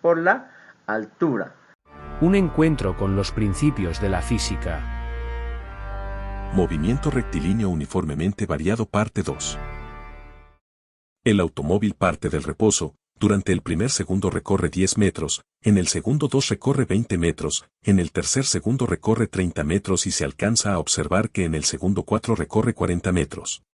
por la altura. Un encuentro con los principios de la física. Movimiento rectilíneo uniformemente variado parte 2. El automóvil parte del reposo. Durante el primer segundo recorre 10 metros, en el segundo 2 recorre 20 metros, en el tercer segundo recorre 30 metros y se alcanza a observar que en el segundo 4 recorre 40 metros.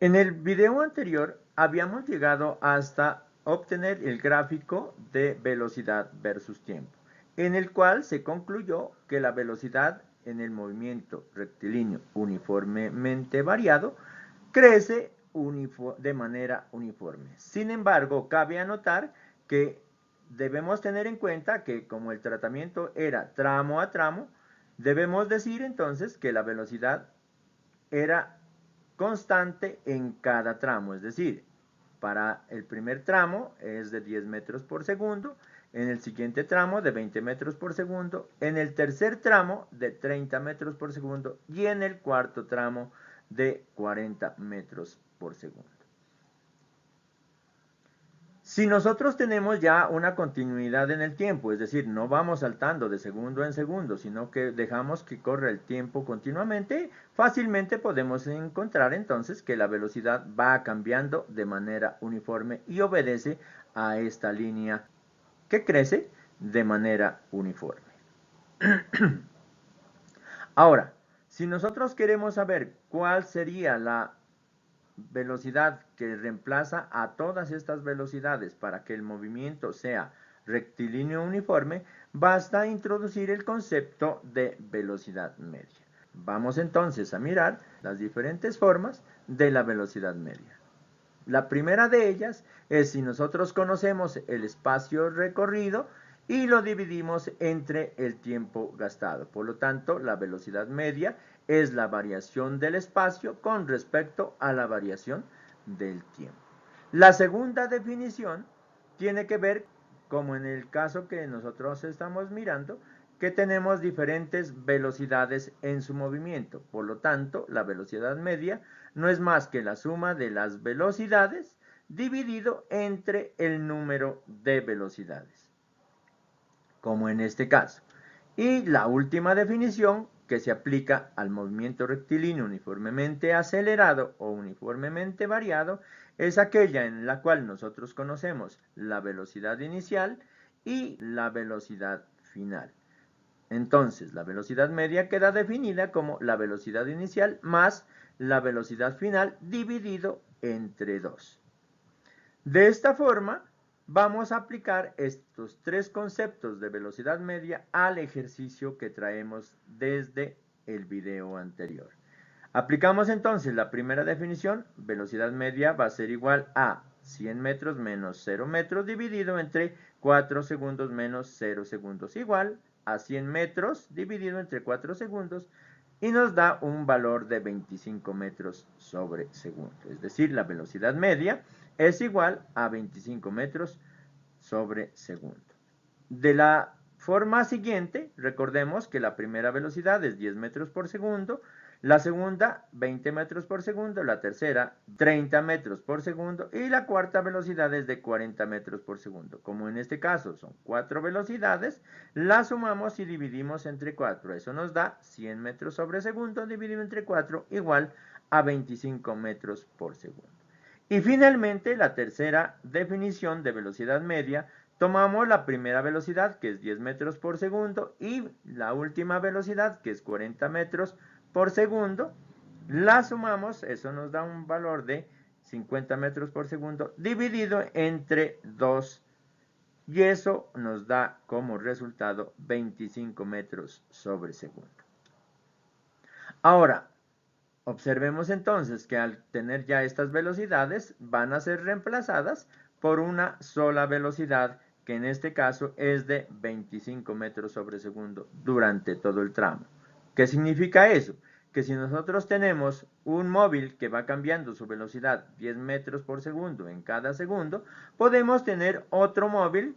En el video anterior habíamos llegado hasta obtener el gráfico de velocidad versus tiempo, en el cual se concluyó que la velocidad en el movimiento rectilíneo uniformemente variado crece de manera uniforme. Sin embargo, cabe anotar que debemos tener en cuenta que como el tratamiento era tramo a tramo, debemos decir entonces que la velocidad era constante en cada tramo, es decir, para el primer tramo es de 10 metros por segundo, en el siguiente tramo de 20 metros por segundo, en el tercer tramo de 30 metros por segundo y en el cuarto tramo de 40 metros por segundo. Si nosotros tenemos ya una continuidad en el tiempo, es decir, no vamos saltando de segundo en segundo, sino que dejamos que corra el tiempo continuamente, fácilmente podemos encontrar entonces que la velocidad va cambiando de manera uniforme y obedece a esta línea que crece de manera uniforme. Ahora, si nosotros queremos saber cuál sería la velocidad que reemplaza a todas estas velocidades para que el movimiento sea rectilíneo uniforme, basta introducir el concepto de velocidad media. Vamos entonces a mirar las diferentes formas de la velocidad media. La primera de ellas es si nosotros conocemos el espacio recorrido y lo dividimos entre el tiempo gastado. Por lo tanto, la velocidad media es la variación del espacio con respecto a la variación del tiempo. La segunda definición tiene que ver, como en el caso que nosotros estamos mirando, que tenemos diferentes velocidades en su movimiento. Por lo tanto, la velocidad media no es más que la suma de las velocidades dividido entre el número de velocidades, como en este caso. Y la última definición que se aplica al movimiento rectilíneo uniformemente acelerado o uniformemente variado es aquella en la cual nosotros conocemos la velocidad inicial y la velocidad final. Entonces, la velocidad media queda definida como la velocidad inicial más la velocidad final dividido entre 2. De esta forma, vamos a aplicar estos tres conceptos de velocidad media al ejercicio que traemos desde el video anterior. Aplicamos entonces la primera definición, velocidad media va a ser igual a 100 metros menos 0 metros dividido entre 4 segundos menos 0 segundos, igual a 100 metros dividido entre 4 segundos y nos da un valor de 25 metros sobre segundo. Es decir, la velocidad media es igual a 25 metros sobre segundo. De la forma siguiente, recordemos que la primera velocidad es 10 metros por segundo, la segunda 20 metros por segundo, la tercera 30 metros por segundo y la cuarta velocidad es de 40 metros por segundo. Como en este caso son 4 velocidades, las sumamos y dividimos entre 4. Eso nos da 100 metros sobre segundo dividido entre 4 igual a 25 metros por segundo. Y finalmente, la tercera definición de velocidad media, tomamos la primera velocidad, que es 10 metros por segundo, y la última velocidad, que es 40 metros por segundo, la sumamos, eso nos da un valor de 50 metros por segundo, dividido entre 2, y eso nos da como resultado 25 metros sobre segundo. Ahora, observemos entonces que al tener ya estas velocidades van a ser reemplazadas por una sola velocidad que en este caso es de 25 metros sobre segundo durante todo el tramo. ¿Qué significa eso? Que si nosotros tenemos un móvil que va cambiando su velocidad 10 metros por segundo en cada segundo, podemos tener otro móvil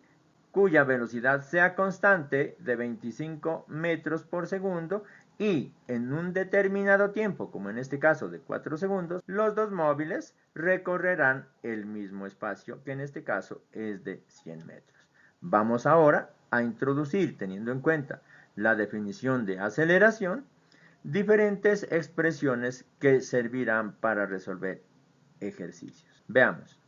cuya velocidad sea constante de 25 metros por segundo y en un determinado tiempo, como en este caso de 4 segundos, los dos móviles recorrerán el mismo espacio, que en este caso es de 100 metros. Vamos ahora a introducir, teniendo en cuenta la definición de aceleración, diferentes expresiones que servirán para resolver ejercicios. Veamos.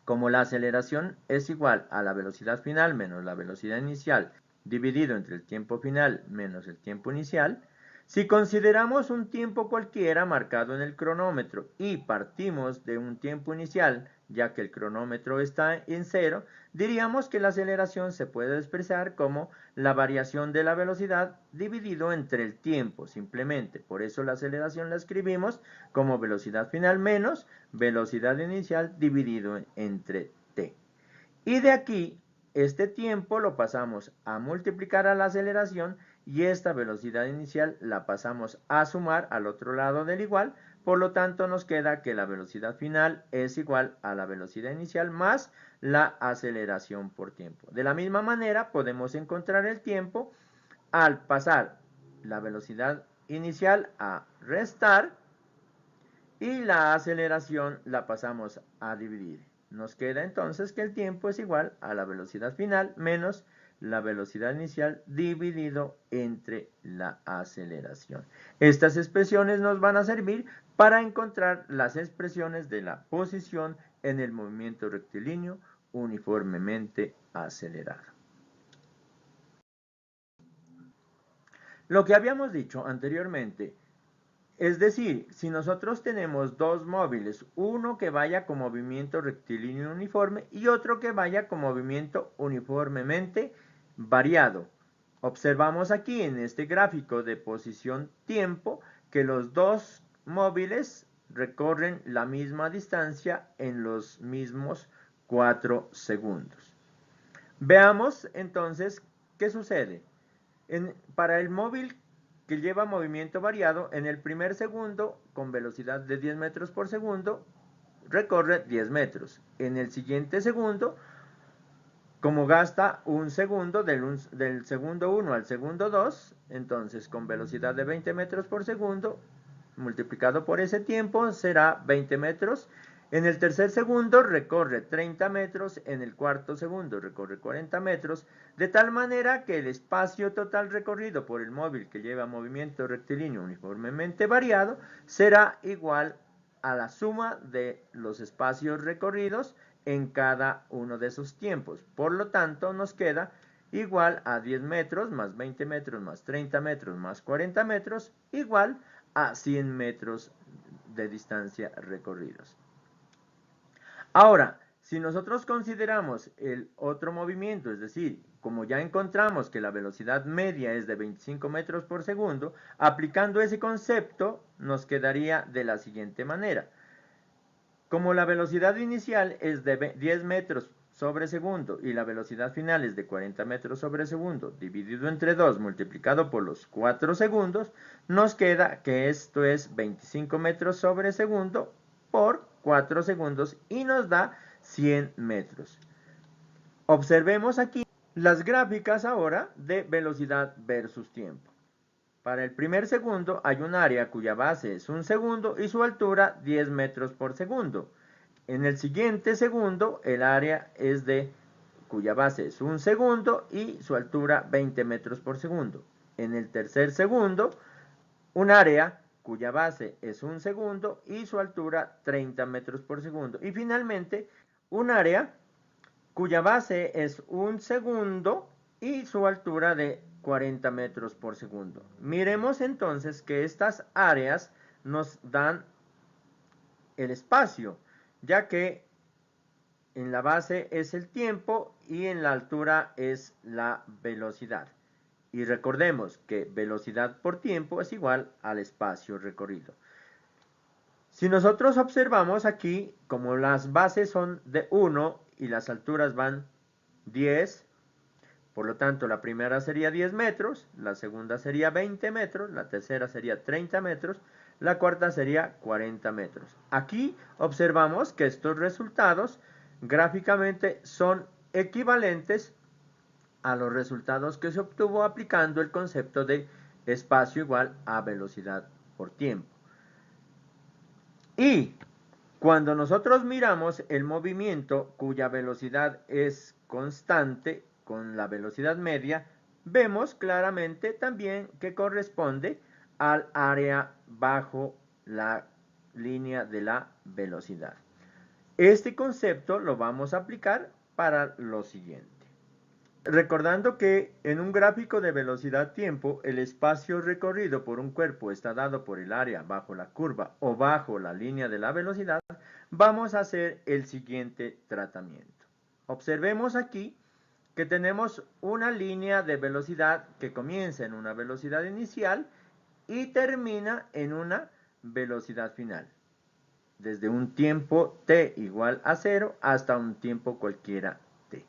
Como la aceleración es igual a la velocidad final menos la velocidad inicial dividido entre el tiempo final menos el tiempo inicial, si consideramos un tiempo cualquiera marcado en el cronómetro y partimos de un tiempo inicial, ya que el cronómetro está en 0, diríamos que la aceleración se puede expresar como la variación de la velocidad dividido entre el tiempo, simplemente. Por eso la aceleración la escribimos como velocidad final menos velocidad inicial dividido entre t. Y de aquí, este tiempo lo pasamos a multiplicar a la aceleración y esta velocidad inicial la pasamos a sumar al otro lado del igual. Por lo tanto, nos queda que la velocidad final es igual a la velocidad inicial más la aceleración por tiempo. De la misma manera, podemos encontrar el tiempo al pasar la velocidad inicial a restar y la aceleración la pasamos a dividir. Nos queda entonces que el tiempo es igual a la velocidad final menos la velocidad inicial dividido entre la aceleración. Estas expresiones nos van a servir para encontrar las expresiones de la posición en el movimiento rectilíneo uniformemente acelerado. Lo que habíamos dicho anteriormente, es decir, si nosotros tenemos dos móviles, uno que vaya con movimiento rectilíneo uniforme y otro que vaya con movimiento uniformemente variado. Observamos aquí en este gráfico de posición-tiempo que los dos móviles recorren la misma distancia en los mismos 4 segundos. Veamos entonces qué sucede. Para el móvil que lleva movimiento variado, en el primer segundo, con velocidad de 10 metros por segundo, recorre 10 metros. En el siguiente segundo, como gasta un segundo, del segundo 1 al segundo 2, entonces con velocidad de 20 metros por segundo, multiplicado por ese tiempo, será 20 metros. En el tercer segundo recorre 30 metros, en el cuarto segundo recorre 40 metros, de tal manera que el espacio total recorrido por el móvil que lleva movimiento rectilíneo uniformemente variado será igual a la suma de los espacios recorridos en cada uno de esos tiempos. Por lo tanto, nos queda igual a 10 metros más 20 metros más 30 metros más 40 metros igual a 100 metros de distancia recorridos. Ahora, si nosotros consideramos el otro movimiento, es decir, como ya encontramos que la velocidad media es de 25 metros por segundo, aplicando ese concepto nos quedaría de la siguiente manera. Como la velocidad inicial es de 10 metros sobre segundo y la velocidad final es de 40 metros sobre segundo, dividido entre 2 multiplicado por los 4 segundos, nos queda que esto es 25 metros sobre segundo por 4 segundos y nos da 100 metros. Observemos aquí las gráficas ahora de velocidad versus tiempo. Para el primer segundo hay un área cuya base es 1 segundo y su altura 10 metros por segundo. En el siguiente segundo el área es cuya base es 1 segundo y su altura 20 metros por segundo. En el tercer segundo un área cuya base es 1 segundo y su altura 30 metros por segundo. Y finalmente un área cuya base es 1 segundo y su altura de 40 metros por segundo. Miremos entonces que estas áreas nos dan el espacio, ya que en la base es el tiempo y en la altura es la velocidad. Y recordemos que velocidad por tiempo es igual al espacio recorrido. Si nosotros observamos aquí, como las bases son de 1 y las alturas van 10, por lo tanto la primera sería 10 metros, la segunda sería 20 metros, la tercera sería 30 metros, la cuarta sería 40 metros. Aquí observamos que estos resultados gráficamente son equivalentes a los resultados que se obtuvo aplicando el concepto de espacio igual a velocidad por tiempo. Y cuando nosotros miramos el movimiento cuya velocidad es constante con la velocidad media, vemos claramente también que corresponde al área bajo la línea de la velocidad. Este concepto lo vamos a aplicar para lo siguiente. Recordando que en un gráfico de velocidad-tiempo, el espacio recorrido por un cuerpo está dado por el área bajo la curva o bajo la línea de la velocidad, vamos a hacer el siguiente tratamiento. Observemos aquí que tenemos una línea de velocidad que comienza en una velocidad inicial y termina en una velocidad final, desde un tiempo t igual a 0 hasta un tiempo cualquiera t.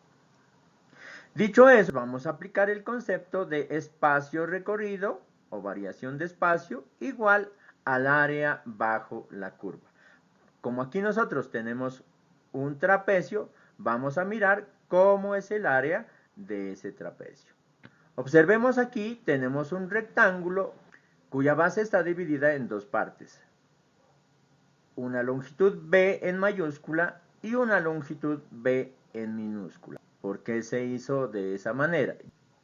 Dicho eso, vamos a aplicar el concepto de espacio recorrido o variación de espacio igual al área bajo la curva. Como aquí nosotros tenemos un trapecio, vamos a mirar cómo es el área de ese trapecio. Observemos aquí, tenemos un rectángulo cuya base está dividida en dos partes. Una longitud B en mayúscula y una longitud B en minúscula. ¿Por qué se hizo de esa manera?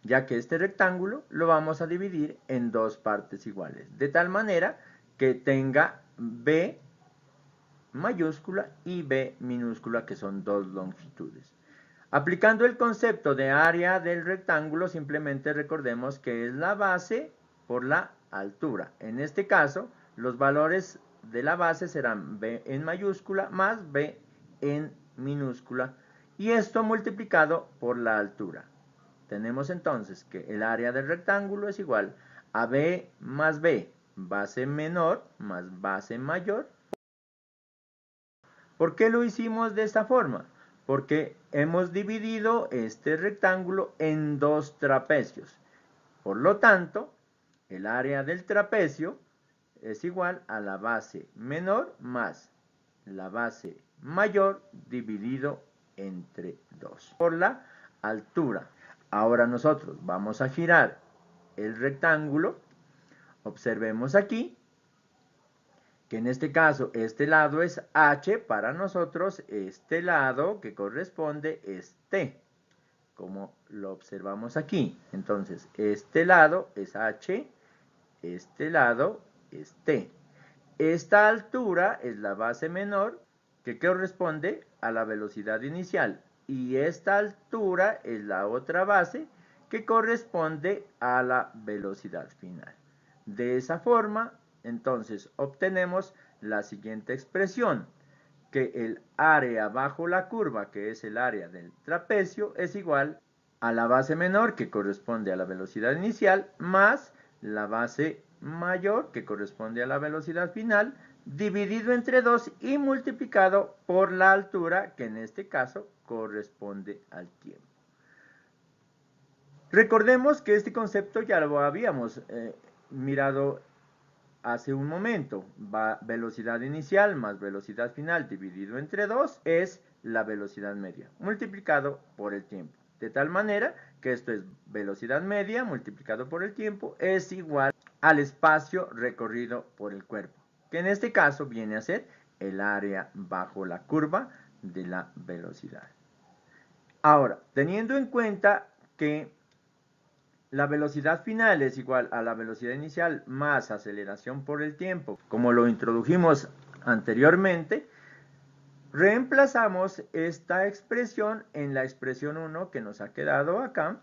Ya que este rectángulo lo vamos a dividir en dos partes iguales, de tal manera que tenga B mayúscula y B minúscula, que son dos longitudes. Aplicando el concepto de área del rectángulo, simplemente recordemos que es la base por la altura. En este caso, los valores de la base serán B en mayúscula más B en minúscula, y esto multiplicado por la altura. Tenemos entonces que el área del rectángulo es igual a B más B, base menor más base mayor. ¿Por qué lo hicimos de esta forma? Porque hemos dividido este rectángulo en dos trapecios. Por lo tanto, el área del trapecio es igual a la base menor más la base mayor dividido entre 2 por la altura. Ahora nosotros vamos a girar el rectángulo. Observemos aquí que en este caso este lado es h, para nosotros este lado que corresponde es t, como lo observamos aquí. Entonces este lado es h, este lado es t. Esta altura es la base menor que corresponde a la velocidad inicial, y esta altura es la otra base que corresponde a la velocidad final. De esa forma, entonces obtenemos la siguiente expresión, que el área bajo la curva, que es el área del trapecio, es igual a la base menor, que corresponde a la velocidad inicial, más la base mayor, que corresponde a la velocidad final, dividido entre 2 y multiplicado por la altura, que en este caso corresponde al tiempo. Recordemos que este concepto ya lo habíamos mirado hace un momento. Velocidad inicial más velocidad final dividido entre 2 es la velocidad media, multiplicado por el tiempo. De tal manera que esto es velocidad media multiplicado por el tiempo es igual al espacio recorrido por el cuerpo, que en este caso viene a ser el área bajo la curva de la velocidad. Ahora, teniendo en cuenta que la velocidad final es igual a la velocidad inicial más aceleración por el tiempo, como lo introdujimos anteriormente, reemplazamos esta expresión en la expresión 1 que nos ha quedado acá,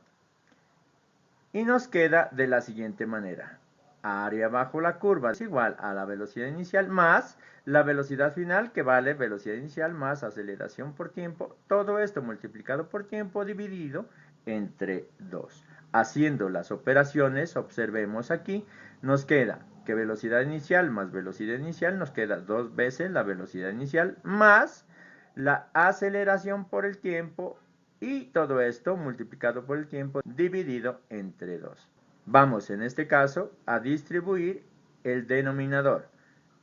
y nos queda de la siguiente manera. Área bajo la curva es igual a la velocidad inicial más la velocidad final, que vale velocidad inicial más aceleración por tiempo, todo esto multiplicado por tiempo dividido entre 2. Haciendo las operaciones, observemos aquí, nos queda que velocidad inicial más velocidad inicial nos queda 2 veces la velocidad inicial más la aceleración por el tiempo, y todo esto multiplicado por el tiempo dividido entre 2. Vamos en este caso a distribuir el denominador.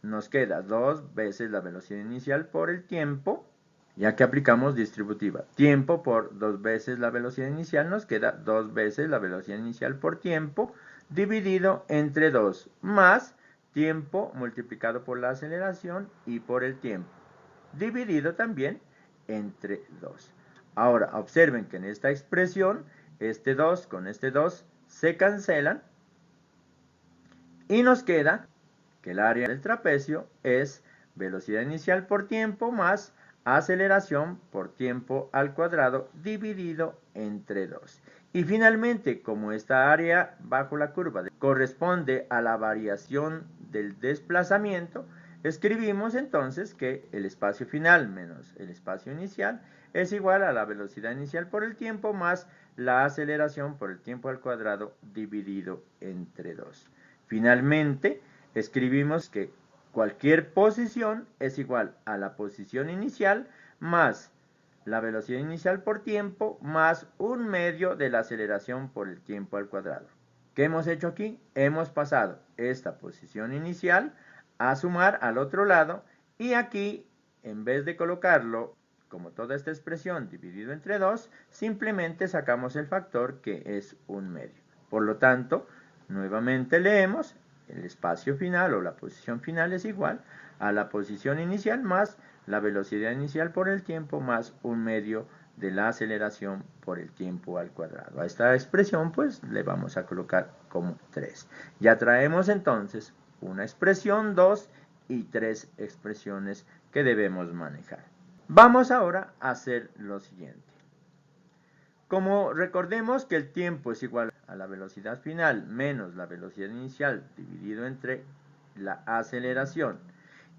Nos queda 2 veces la velocidad inicial por el tiempo, ya que aplicamos distributiva. Tiempo por 2 veces la velocidad inicial nos queda 2 veces la velocidad inicial por tiempo dividido entre 2, más tiempo multiplicado por la aceleración y por el tiempo, dividido también entre 2. Ahora, observen que en esta expresión, este 2 con este 2 se cancelan y nos queda que el área del trapecio es velocidad inicial por tiempo más aceleración por tiempo al cuadrado dividido entre 2. Y finalmente, como esta área bajo la curva corresponde a la variación del desplazamiento, escribimos entonces que el espacio final menos el espacio inicial es igual a la velocidad inicial por el tiempo más la aceleración por el tiempo al cuadrado dividido entre 2. Finalmente, escribimos que cualquier posición es igual a la posición inicial más la velocidad inicial por tiempo más un medio de la aceleración por el tiempo al cuadrado. ¿Qué hemos hecho aquí? Hemos pasado esta posición inicial a sumar al otro lado y aquí, en vez de colocarlo como toda esta expresión dividido entre 2, simplemente sacamos el factor que es un medio. Por lo tanto, nuevamente leemos, el espacio final o la posición final es igual a la posición inicial más la velocidad inicial por el tiempo más un medio de la aceleración por el tiempo al cuadrado. A esta expresión pues le vamos a colocar como 3. Ya traemos entonces una expresión, 2 y 3 expresiones que debemos manejar. Vamos ahora a hacer lo siguiente. Como recordemos que el tiempo es igual a la velocidad final menos la velocidad inicial dividido entre la aceleración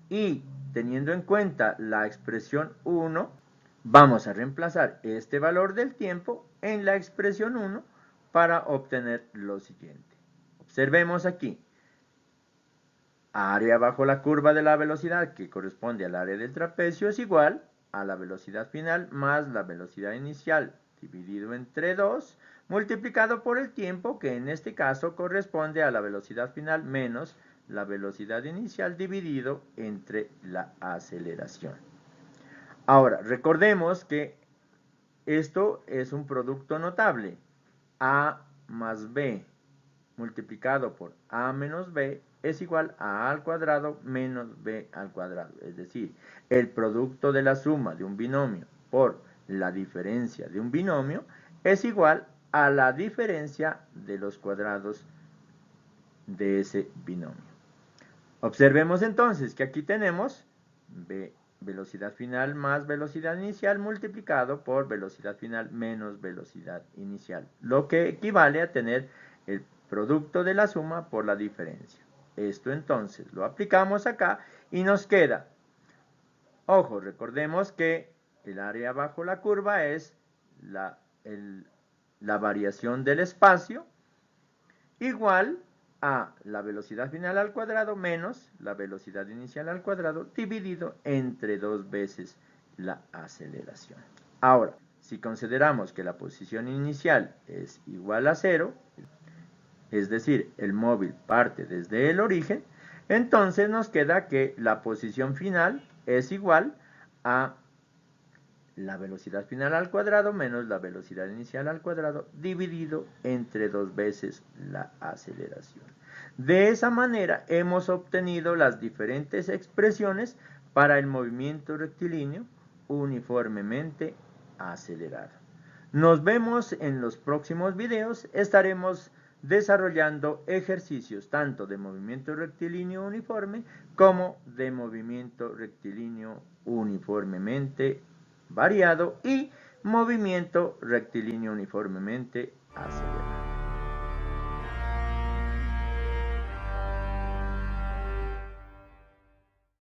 y teniendo en cuenta la expresión 1, vamos a reemplazar este valor del tiempo en la expresión 1 para obtener lo siguiente. Observemos aquí. Área bajo la curva de la velocidad que corresponde al área del trapecio es igual a la velocidad final más la velocidad inicial dividido entre 2 multiplicado por el tiempo que en este caso corresponde a la velocidad final menos la velocidad inicial dividido entre la aceleración. Ahora, recordemos que esto es un producto notable. A más B multiplicado por A menos B es igual a A al cuadrado menos B al cuadrado. Es decir, el producto de la suma de un binomio por la diferencia de un binomio es igual a la diferencia de los cuadrados de ese binomio. Observemos entonces que aquí tenemos velocidad final más velocidad inicial multiplicado por velocidad final menos velocidad inicial, lo que equivale a tener el producto de la suma por la diferencia. Esto entonces lo aplicamos acá y nos queda, ojo, recordemos que el área bajo la curva es la variación del espacio igual a la velocidad final al cuadrado menos la velocidad inicial al cuadrado dividido entre 2 veces la aceleración. Ahora, si consideramos que la posición inicial es igual a 0, es decir, el móvil parte desde el origen, entonces nos queda que la posición final es igual a la velocidad final al cuadrado menos la velocidad inicial al cuadrado dividido entre 2 veces la aceleración. De esa manera hemos obtenido las diferentes expresiones para el movimiento rectilíneo uniformemente acelerado. Nos vemos en los próximos videos. Estaremos desarrollando ejercicios tanto de movimiento rectilíneo uniforme como de movimiento rectilíneo uniformemente variado y movimiento rectilíneo uniformemente acelerado.